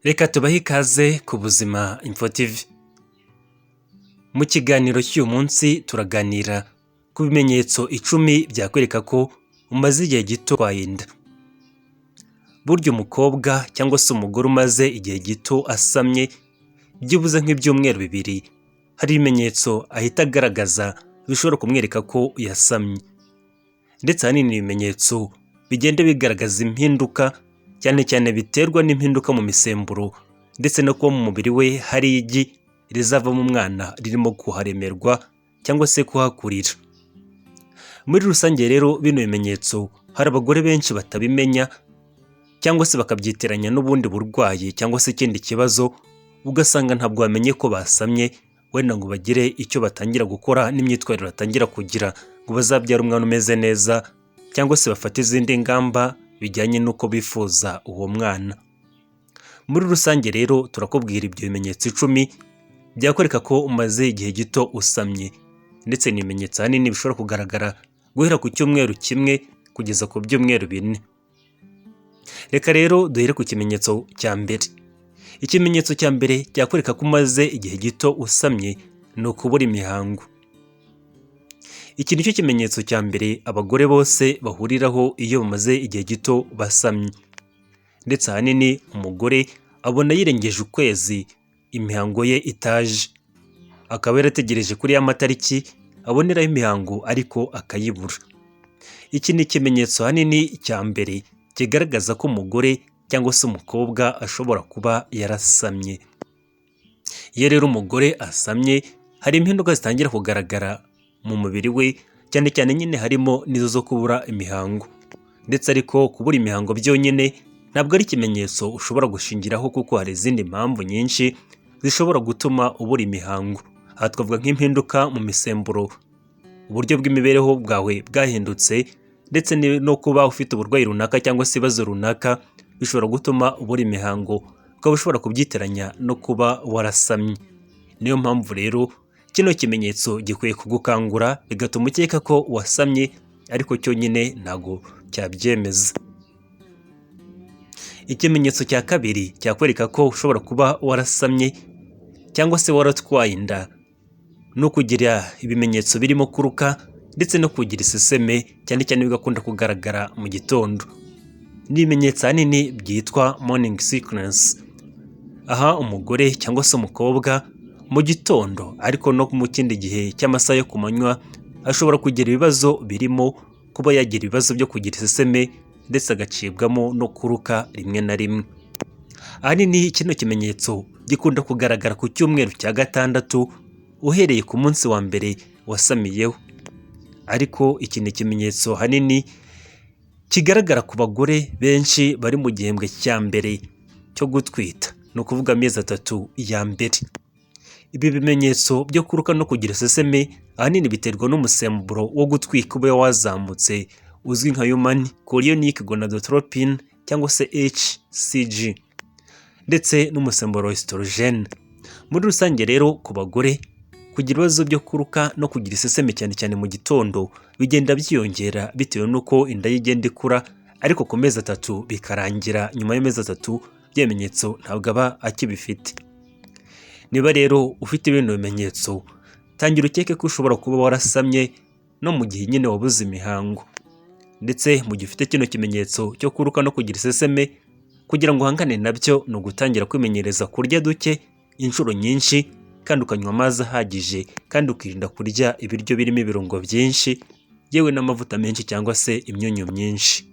Reka tubahe ikaze ku Buzima Info TV. Mu kiganiro cy'uyu munsi turaganira ku bimenyetso 10 byakwereka ko umaze igihe gito utwaye inda. Burya umukobwa cyangwa se umugore umaze igihe gito asamye byibuze nk'ibyumweru 2 hari ibimenyetso ahita agaragaza bishobora kumwereka ko yasamye. Ndetse ahanini ibimenyetso bigenda bigaragaza impinduka cyane cyane biterwa n'impinduka mu misemburo ndetse no kuba mu mubiri we hari igi rizavamo umwana ririmo kuharemerwa cyangwa se kuhakurira. Muri rusange rero bino bimenyetso hari abagore benshi batabimenya cyangwa se bakabyitiranya n'ubundi burwayi cyangwa se ikindi kibazo, ugasanga ntabwo bamenye ko basamye wenda ngo bagire icyo batangira gukora n'imyitwarire batangira kugira ngo bazabyara umwana umeze neza cyangwa se bafate izindi ngamba bijyanye n'uko bifuza uwo mwana. Muri rusange rero turakubwira ibyo bimenyetso 10 byakwereka ko umaze igihe gito usamye, ndetse ni ibimenyetso ahanini bishobora kugaragara guhera ku cyumweru kimwe kugeza ku byumweru 4. Reka rero duhere ku kimenyetso cya mbere. Ikimenyetso cya mbere cyakwereka ko umaze igihe gito usamye ni ukubura imihango. Iki nicyo kimenyetso cya mbere abagore bose bahuriraho iyo bamaze igihe gito basamye. Ndetse ahanini umugore abona yirengeje ukwezi imihango ye itaje, akaba yarategereje kuri ya matariki aboneraho imihango ariko akayibura. Iki ni ikimenyetso ahanini cya mbere kigaragaza ko umugore cyangwa se umukobwa ashobora kuba yarasamye. Iyo rero umugore asamye hari impinduka zitangira kugaragara mu mubiri we, cyane cyane nyine harimo n'izo zo kubura imihango. Ndetse ariko kubura imihango byonyine ntabwo ari ikimenyetso ushobora gushingiraho, kuko hari izindi mpamvu nyinshi zishobora gutuma ubura imihango. Aha twavuga nk'impinduka mu misemburo, uburyo bw'imibereho bwawe bwahindutse, ndetse no kuba ufite uburwayi runaka cyangwa se ibibazo runaka bishobora gutuma ubura imihango, ukaba ushobora kubyitiranya no kuba warasamye. Niyo mpamvu rero kino kimenyetso gikwiye kugukangura bigatuma ukeka ko wasamye, ariko cyonyine ntago cyabyemeza. Ikimenyetso cya kabiri cyakwereka ko ushobora kuba warasamye cyangwa se waratwaye inda no kugira ibimenyetso birimo kuruka ndetse no kugira iseseme, cyane cyane bigakunda kugaragara mu gitondo. Ni ibimenyetso ahanini byitwa morning sickness. Aha umugore cyangwa se umukobwa mu gitondo ariko no mu kindi gihe cy'amasaha yo ku manywa ashobora kugira ibibazo birimo kuba yagira ibibazo byo kugira iseseme ndetse agacibwamo no kuruka rimwe na rimwe. Ahanini kino kimenyetso gikunda kugaragara ku cyumweru cya 6 uhereye ku munsi wa mbere wasamiyeho. Ariko iki ni ikimenyetso ahanini kigaragara ku bagore benshi bari mu gihembwe cya mbere cyo gutwita, ni ukuvuga amezi 3 ya mbere. Ibi bimenyetso byo kuruka no kugira iseseme ahanini biterwa n'umusemburo wo gutwika uba wazamutse uzwi nka human chorionic gonadotropin cyangwa se HCG, ndetse n'umusemburo wa estrogen. Muri rusange rero ku bagore kugira ibibazo byo kuruka no kugira iseseme cyane cyane mu gitondo bigenda byiyongera bitewe n'uko inda igenda ikura, ariko ku mezi 3 bikarangira nyuma y'amezi 3 by'ibimenyetso ntabwo aba akibifite. Niba rero ufite ibintu bimenyetso, tangira ukeke ko ushobora kuba warasamye no mu gihe nyine wabuze imihango. Ndetse mu gihe ufite kino kimenyetso cyo kuruka no kugira iseseme, kugira ngo uhangane nabyo ni ugutangira kwimenyereza kurya duke inshuro nyinshi, kandi ukanywa amazi ahagije, kandi ukirinda kurya ibiryo birimo ibirungo byinshi yewe n'amavuta menshi cyangwa se imyunyu myinshi.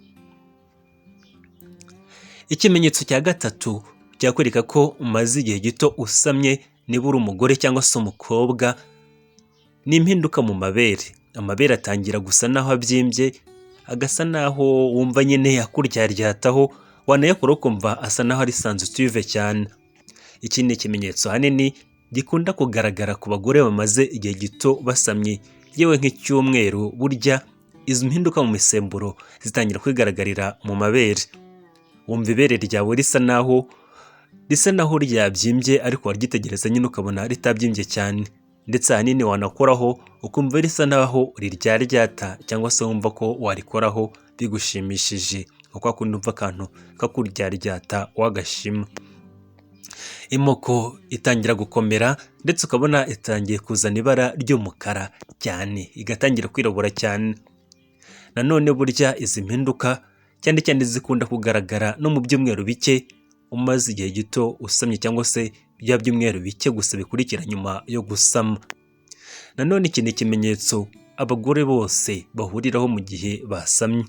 Ikimenyetso cya 3 cyakwereka ko umaze igihe gito usamye niba uri umugore cyangwa se umukobwa ni impinduka mu mabere. Amabere atangira gusa naho abyimbye, agasa naho wumva nyine yakuryaryataho, wanayakora ukumva asa naho ari sensitive cyane. Iki ni ikimenyetso ahanini gikunda kugaragara ku bagore bamaze igihe gito basamye yewe nk'icyumweru. Burya izi mpinduka mu misemburo zitangira kwigaragarira mu mabere. Wumva ibere ryawe risa naho ryabyimbye, ariko waryitegereza nyine ukabona ritabyimbye cyane, ndetse ahanini wanakoraho ukumva risa naho riryaryata cyangwa se wumva ko warikoraho bigushimishije, kuko akunda umva akantu kakuryaryata wagashima. imoko itangira gukomera ndetse ukabona itangiye kuzana ibara ry'umukara cyane, igatangira kwirabura cyane. Nanone burya izi mpinduka cyane cyane zikunda kugaragara no mu byumweru bike umaze igihe gito usamye, cyangwa se bya byumweru bike gusa bikurikira nyuma yo gusama. Nanone iki ni ikimenyetso abagore bose bahuriraho mu gihe basamye,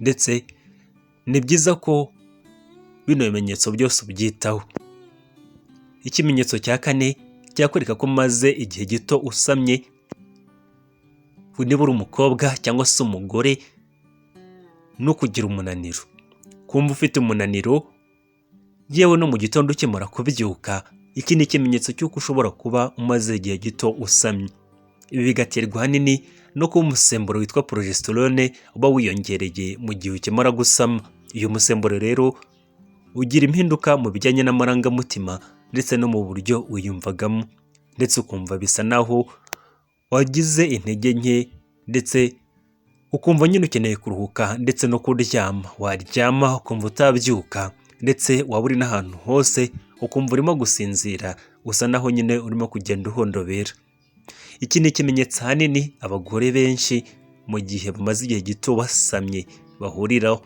ndetse ni byiza ko bino bimenyetso byose ubyitaho. Ikimenyetso cya kane cyakwereka ko maze igihe gito usamye, niba uri umukobwa cyangwa se umugore, no kugira umunaniro, kumva ufite umunaniro yewe no mu gitondo ukimara kubyuka. Iki ni ikimenyetso cy'uko ushobora kuba umaze igihe gito usamye. Ibi bigaterwa ahanini no kuba umusemburo witwa progesterone uba wiyongereye mu gihe ukimara gusama. Uyu musemburo rero ugira impinduka mu bijyanye n'amarangamutima ndetse no mu buryo wiyumvagamo, ndetse ukumva bisa naho wagize intege nke, ndetse ukumva nyine ukeneye kuruhuka ndetse no kuryama. Waryama ukumva utabyuka, ndetse waba uri n'ahantu hose ukumva urimo gusinzira, usa naho nyine urimo kugenda uhondobera. Iki ni ikimenyetso ahanini abagore benshi mu gihe bamaze igihe gito basamye bahuriraho.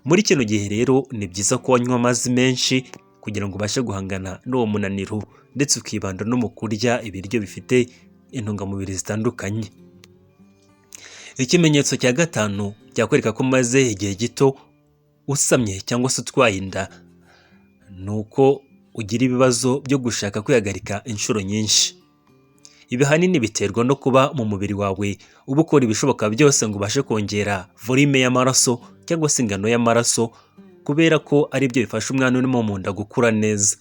Muri kino gihe rero ni byiza ko wanywa amazi menshi kugira ngo ubashe guhangana n'uwo munaniro, ndetse ukibanda no mu kurya ibiryo bifite intungamubiri zitandukanye. Ikimenyetso cya gatanu cyakwereka ko umaze igihe gito usamye cyangwa se utwaye inda, ni uko ugira ibibazo byo gushaka kwihagarika inshuro nyinshi. Ibi ahanini biterwa no kuba mu mubiri wawe uba ukora ibishoboka byose ngo ubashe kongera volume y'amaraso cyangwa se ingano y'amaraso, kubera ko ari byo bifasha umwana urimo mu nda gukura neza.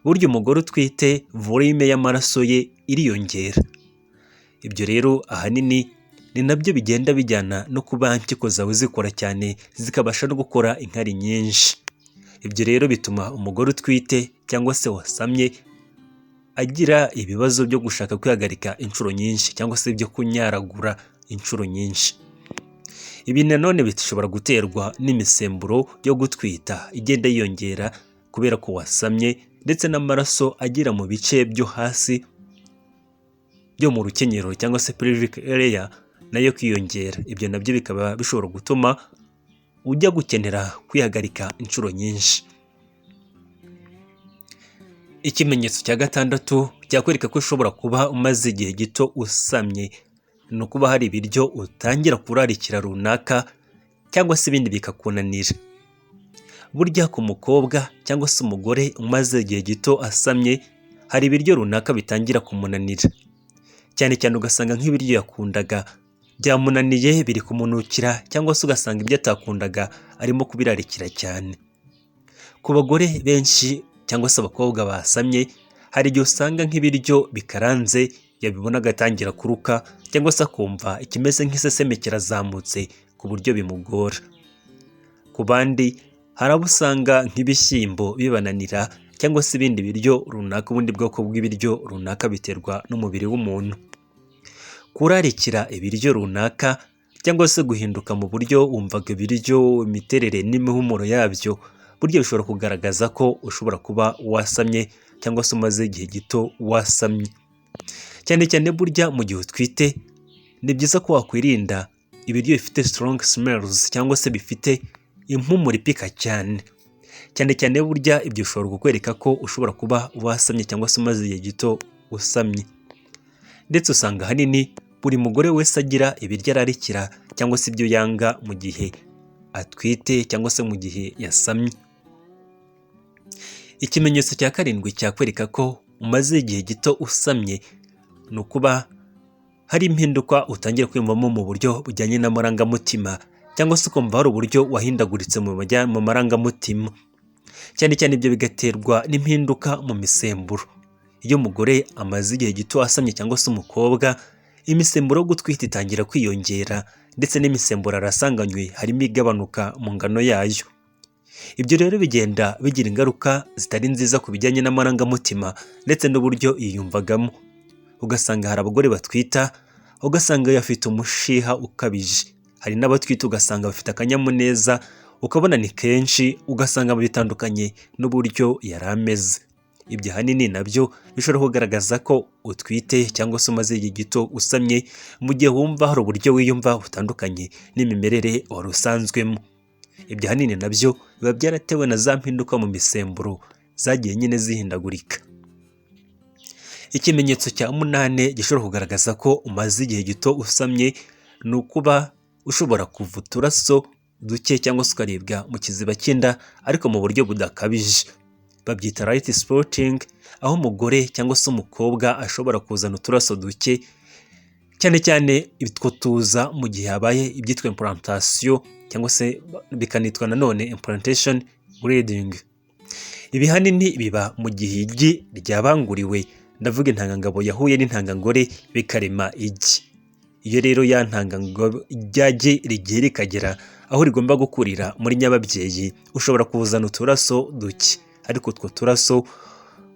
Burya umugore utwite volume y'amaraso ye iriyongera. Ibyo rero ahanini ni nabyo bigenda bijyana no kuba impyiko zawe zikora cyane, zikabasha no gukora inkari nyinshi. Ibyo rero bituma umugore utwite cyangwa se wasamye agira ibibazo byo gushaka kwihagarika inshuro nyinshi, cyangwa se byo kunyaragura inshuro nyinshi. Ibi nanone bishobora guterwa n'imisemburo yo gutwita igenda yiyongera kubera ko wasamye, ndetse n'amaraso agera mu bice byo hasi byo mu rukenyero cyangwa se pelvic area nayo kwiyongera. Ibyo nabyo bikaba bishobora gutuma ujya gukenera kwihagarika inshuro nyinshi. Ikimenyetso cya gatandatu cyakwereka ko ushobora kuba umaze igihe gito usamye, ni ukuba hari ibiryo utangira kurarikira runaka, cyangwa se ibindi bikakunanira. Burya ku mukobwa cyangwa se umugore umaze igihe gito asamye, hari ibiryo runaka bitangira kumunanira, cyane cyane ugasanga nk'ibiryo yakundaga byamunaniye biri kumunukira, cyangwa se ugasanga ibyo atakundaga arimo kubirarikira cyane. Ku bagore benshi cyangwa se abakobwa basamye, hari igihe usanga nk'ibiryo bikaranze yabibona agatangira kuruka, cyangwa se akumva ikimeze nk'iseseme kirazamutse ku buryo bimugora. Ku bandi hari abo usanga nk'ibishyimbo bibananira, cyangwa se ibindi biryo runaka, ubundi bwoko bw'ibiryo runaka biterwa n'umubiri w'umuntu. Kurarikira ibiryo runaka cyangwa se guhinduka mu buryo wumvaga ibiryo, imiterere n'imihumuro yabyo, burya bishobora kugaragaza ko ushobora kuba wasamye cyangwa se umaze igihe gito wasamye. Cyane cyane burya mu gihe utwite ni byiza ko wakwirinda ibiryo bifite strong smells cyangwa se bifite impumuro ipika cyane. Cyane cyane burya ibyo bishobora kukwereka ko ushobora kuba wasamye cyangwa se umaze igihe gito usamye. Ndetse usanga ahanini buri mugore wese agira ibiryo ararikira cyangwa se ibyo yanga mu gihe atwite cyangwa se mu gihe yasamye. Ikimenyetso cya karindwi cyakwereka ko umaze igihe gito usamye, ni ukuba hari impinduka utangira kwiyumvamo mu buryo bujyanye n'amarangamutima, cyangwa se ukumva hari uburyo wahindaguritse mu marangamutima. Cyane cyane ibyo bigaterwa n'impinduka mu misemburo. Iyo umugore amaze igihe gito asamye cyangwa se umukobwa, imisemburo yo gutwita itangira kwiyongera, ndetse n'imisemburo arasanganywe harimo igabanuka mu ngano yayo. Ibyo rero bigenda bigira ingaruka zitari nziza ku bijyanye n'amarangamutima ndetse n'uburyo yiyumvagamo. Ugasanga hari abagore batwita, ugasanga bafite umushiha ukabije. Hari n'abatwita ugasanga bafite akanyamuneza, ukabona ni kenshi, ugasanga bitandukanye n'uburyo yari ameze. Ibyo ahanini nabyo bishobora kugaragaza ko utwite cyangwa se umaze igihe gito usamye, mu gihe wumva hari uburyo wiyumva butandukanye n'imimerere wari usanzwemo. Ibyo ahanini nabyo biba byaratewe na za mpinduka mu misemburo zagiye nyine zihindagurika. Ikimenyetso cya 8 gishobora kugaragaza ko umaze igihe gito usamye ni ukuba ushobora kuva uturaso duke cyangwa se ukaribwa mu kiziba cy'inda ariko mu buryo budakabije. Babyita light spotting, aho umugore cyangwa se umukobwa ashobora kuzana uturaso duke, cyane cyane itwo tuza mu gihe habaye ibyitwa implantation cyangwa se bikanitwa nanone implantation bleeding. Ibi hanini biba mu gihe igi ryabanguriwe, ndavuga intangangabo yahuye n'intangangore bikarema igi. Iyo rero ya ntangangabo ijyage rigiye rikagera aho rigomba gukurira muri nyababyeyi, ushobora kuzana uturaso duke, ariko utwo turaso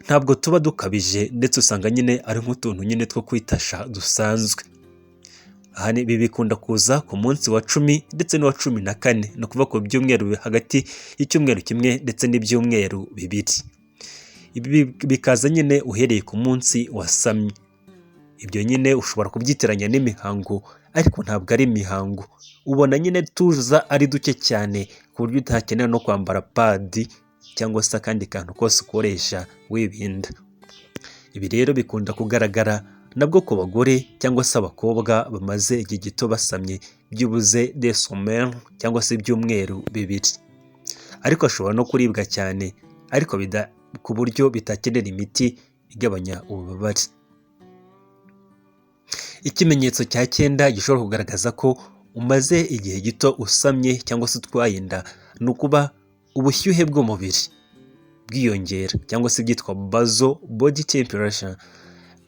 ntabwo tuba dukabije, ndetse usanga nyine ari nk'utuntu nyine two kwitasha dusanzwe. Aha ibi bikunda kuza ku munsi wa 10 ndetse n'uwa 14, no kuva ku byumweru hagati y'icyumweru kimwe ndetse n'ibyumweru 2. Ibi bikaza nyine uhereye ku munsi wasamye. Ibyo nyine ushobora kubyitiranya n'imihango, ariko ntabwo ari imihango. Ubona nyine tuza ari duke cyane ku buryo utakenera no kwambara padi cyangwa se akandi kantu kose ukoresha wirinda. Ibi rero bikunda kugaragara nabwo ku bagore cyangwa se abakobwa bamaze igihe gito basamye, byibuze des semaines cyangwa se ibyumweru 2. Ariko ashobora no kuribwa cyane, ariko ku buryo bitakenera imiti igabanya ububabare. Ikimenyetso cya 9 gishobora kugaragaza ko umaze igihe gito usamye cyangwa se utwaye inda ni ukuba ubushyuhe bw'umubiri bwiyongera cyangwa se byitwa basal body temperature,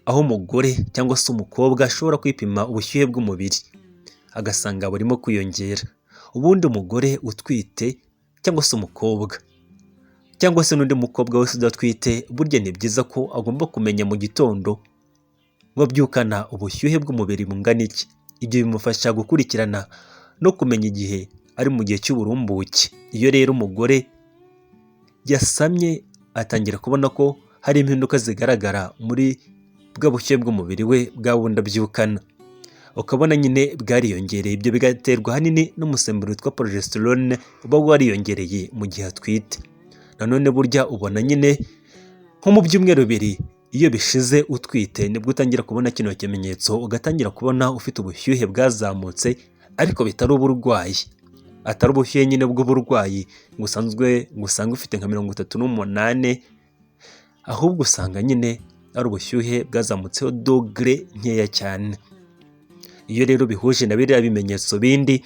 aho umugore cyangwa se umukobwa ashobora kwipima ubushyuhe bw'umubiri agasanga burimo kwiyongera. Ubundi umugore utwite cyangwa se umukobwa cyangwa se n'undi mukobwa wese udatwite, burya ni byiza ko agomba kumenya mu gitondo wabyukana ubushyuhe bw'umubiri bungana iki. Ibyo bimufasha gukurikirana no kumenya igihe ari mu gihe cy'uburumbuke. Iyo rero umugore yasamye atangira kubona ko hari impinduka zigaragara muri bwa bushyuhe bw'umubiri we bwa bundi abyukana, ukabona nyine bwariyongereye. Ibyo bigaterwa ahanini n'umusemburo witwa progesterone uba wariyongereye mu gihe atwite. Nanone burya ubona nyine nko mu byumweru 2 iyo bishize utwite nibwo utangira kubona kino kimenyetso, ugatangira kubona ufite ubushyuhe bwazamutse, ariko bitari uburwayi, atari ubushyuhe nyine bw'uburwayi ngo usanzwe ufite nka 38, ahubwo usanga nyine ari ubushyuhe bwazamutseho dogere nkeya cyane. Iyo rero bihuje na biriya bimenyetso bindi,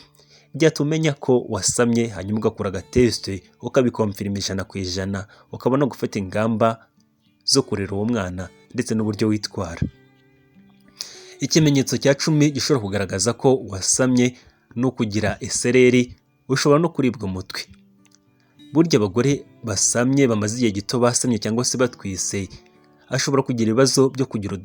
byatumenya ko wasamye, hanyuma ugakora agatesite ukabikomfirima 100%, ukabona gufata ingamba zo kurera uwo mwana ndetse n'uburyo witwara. Ikimenyetso cya 10 gishobora kugaragaza ko wasamye no kugira isereri, ushobora no kuribwa umutwe. Burya abagore basamye bamaze igihe gito basamye cyangwa se batwise, ashobora kugira ibibazo byo kugira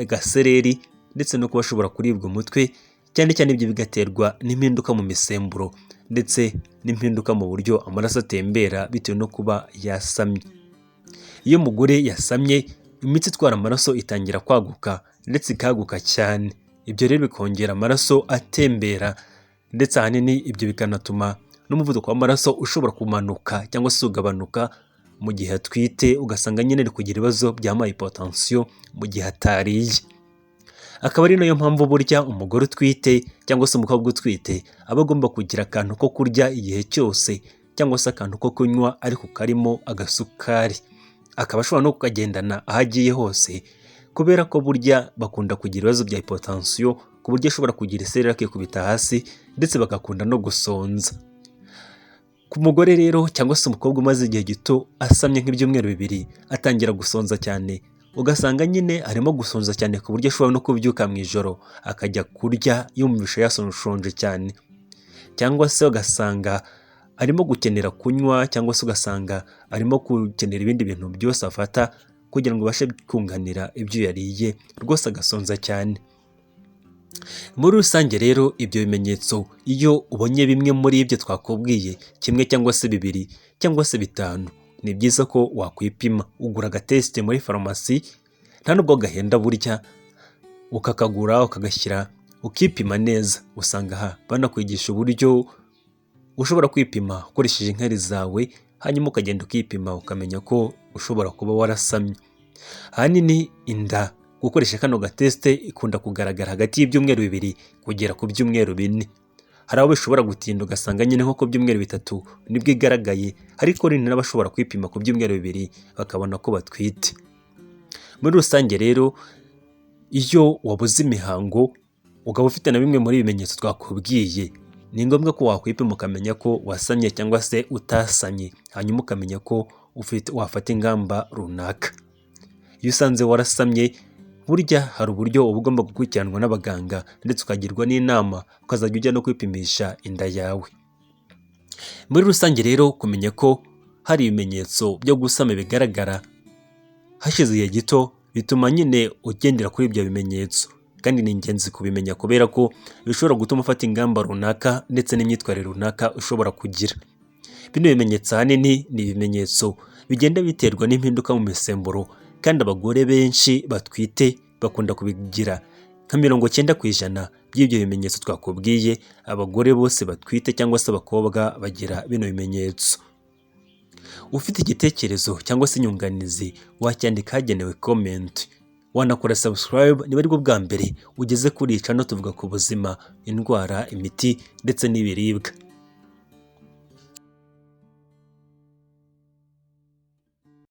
agasereri ndetse no kuba ashobora kuribwa umutwe, cyane cyane ibyo bigaterwa n'impinduka mu misemburo ndetse n'impinduka mu buryo amaraso atembera bitewe no kuba yasamye. Iyo umugore yasamye, imitsi itwara amaraso itangira kwaguka ndetse ikaguka cyane. Ibyo rero bikongera amaraso atembera, ndetse ahanini ibyo bikanatuma n'umuvuduko w'amaraso ushobora kumanuka cyangwa se ugabanuka mu gihe atwite, ugasanga nyine ari kugira ibibazo bya hypotension mu gihe atariye. Akaba ari nayo mpamvu burya umugore utwite cyangwa se umukobwa utwite aba agomba kugira akantu ko kurya igihe cyose, cyangwa se akantu ko kunywa ariko karimo agasukari. Akaba ashobora no kukagendana aho agiye hose, kubera ko burya bakunda kugira ibibazo bya hypotension ku buryo ashobora kugira isereri akikubita hasi, ndetse bagakunda no gusonza. Ku mugore rero cyangwa se umukobwa umaze igihe gito asamye nk'ibyumweru 2, atangira gusonza cyane, ugasanga nyine arimo gusonza cyane ku buryo ashobora no kubyuka mu ijoro akajya kurya yumvisha yasonje cyane, cyangwa se ugasanga arimo gukenera kunywa, cyangwa se ugasanga arimo gukenera ibindi bintu byose afata kugira ngo abashe kunganira ibyo yariye, rwose agasonza cyane. Muri rusange rero ibyo bimenyetso iyo ubonye bimwe muri ibyo twakubwiye, kimwe cyangwa se bibiri cyangwa se bitanu, ni byiza ko wakwipima. Ugura agatesite muri farumasi, nta nubwo gahenda burya, ukakagura ukagashyira ukipima neza. Usanga aha banakwigisha uburyo ushobora kwipima ukoresheje inkari zawe, hanyuma ukagenda ukipima ukamenya ko ushobora kuba warasamye. Ahanini inda gukoresha kano gatesite ikunda kugaragara hagati y'ibyumweru 2 kugera ku byumweru 4. Hari abo bishobora gutinda ugasanga nyine nko ku byumweru 3 nibwo igaragaye, ariko ni n'abashobora kwipima ku byumweru 2 bakabona ko batwite. Muri rusange rero iyo wabuze imihango ukaba ufite na bimwe muri ibimenyetso twakubwiye, ni ngombwa ko wakwipima ukamenya ko wasamye cyangwa se utasamye, hanyuma ukamenya ko wafata ingamba runaka. Iyo usanze warasamye, burya hari uburyo uba ugomba gukurikiranwa n'abaganga ndetse ukagirwa n'inama ukazajya ujya no kwipimisha inda yawe. Muri rusange rero kumenya ko hari ibimenyetso byo gusama bigaragara hashize igihe gito bituma nyine ugendera kuri ibyo bimenyetso, kandi ni ingenzi kubimenya kubera ko bishobora gutuma ufata ingamba runaka ndetse n'imyitwarire runaka ushobora kugira. Bino bimenyetso ahanini ni ibimenyetso bigenda biterwa n'impinduka mu misemburo, kandi abagore benshi batwite bakunda kubigira nka 90% by'ibyo bimenyetso twakubwiye. Abagore bose batwite cyangwa se abakobwa bagira bino bimenyetso. Ufite igitekerezo cyangwa se inyunganizi wacyandika hagenewe comment, wanakora subscribe niba ari bwo bwa mbere ugeze kuri iyi channel tuvuga ku buzima, indwara, imiti ndetse n'ibiribwa.